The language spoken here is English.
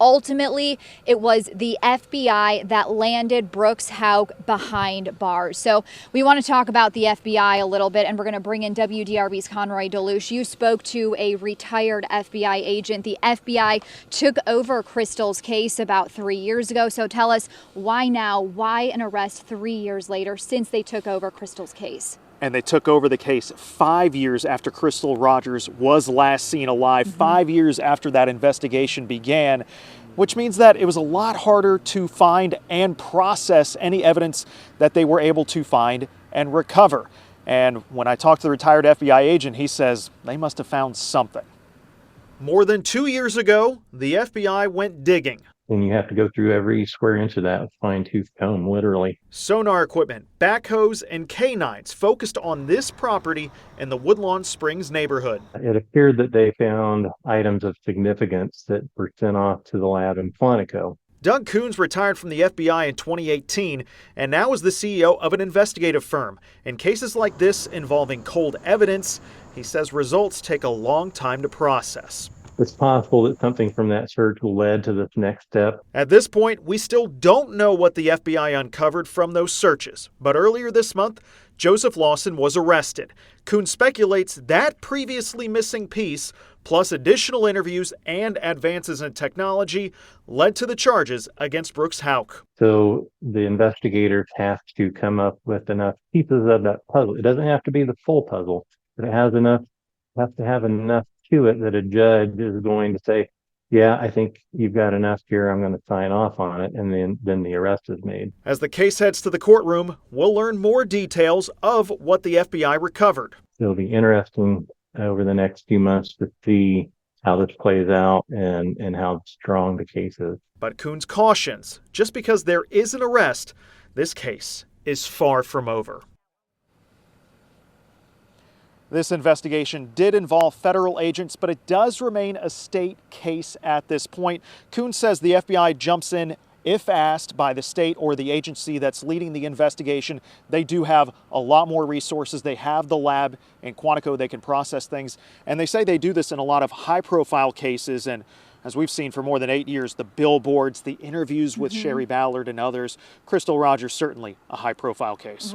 Ultimately, it was the FBI that landed Brooks Houck behind bars. So we want to talk about the FBI a little bit, and we're going to bring in WDRB's Conroy Deluche. You spoke to a retired FBI agent. The FBI took over Crystal's case about 3 years ago. So tell us, why now? Why an arrest 3 years later since they took over Crystal's case? And they took over the case 5 years after Crystal Rogers was last seen alive, 5 years after that investigation began, which means that it was a lot harder to find and process any evidence that they were able to find and recover. And when I talked to the retired FBI agent, he says they must have found something. More than 2 years ago, the FBI went digging. And you have to go through every square inch of that with a fine-tooth comb, literally. Sonar equipment, backhoes, and canines focused on this property in the Woodlawn Springs neighborhood. It appeared that they found items of significance that were sent off to the lab in Quantico. Doug Coons retired from the FBI in 2018 and now is the CEO of an investigative firm. In cases like this involving cold evidence, he says results take a long time to process. It's possible that something from that search led to this next step. At this point, we still don't know what the FBI uncovered from those searches. But earlier this month, Joseph Lawson was arrested. Coons speculates that previously missing piece, plus additional interviews and advances in technology, led to the charges against Brooks Houck. So the investigators have to come up with enough pieces of that puzzle. It doesn't have to be the full puzzle, but it has to have enough to it that a judge is going to say, yeah, I think you've got enough here, I'm going to sign off on it, and then the arrest is made. As the case heads to the courtroom, we'll learn more details of what the FBI recovered. It'll be interesting over the next few months to see how this plays out and how strong the case is. But Coons cautions, just because there is an arrest, this case is far from over. This investigation did involve federal agents, but it does remain a state case at this point. Coons says the FBI jumps in if asked by the state or the agency that's leading the investigation. They do have a lot more resources. They have the lab in Quantico. They can process things. And they say they do this in a lot of high-profile cases. And as we've seen for more than 8 years, the billboards, the interviews with Sherry Ballard and others, Crystal Rogers certainly a high-profile case.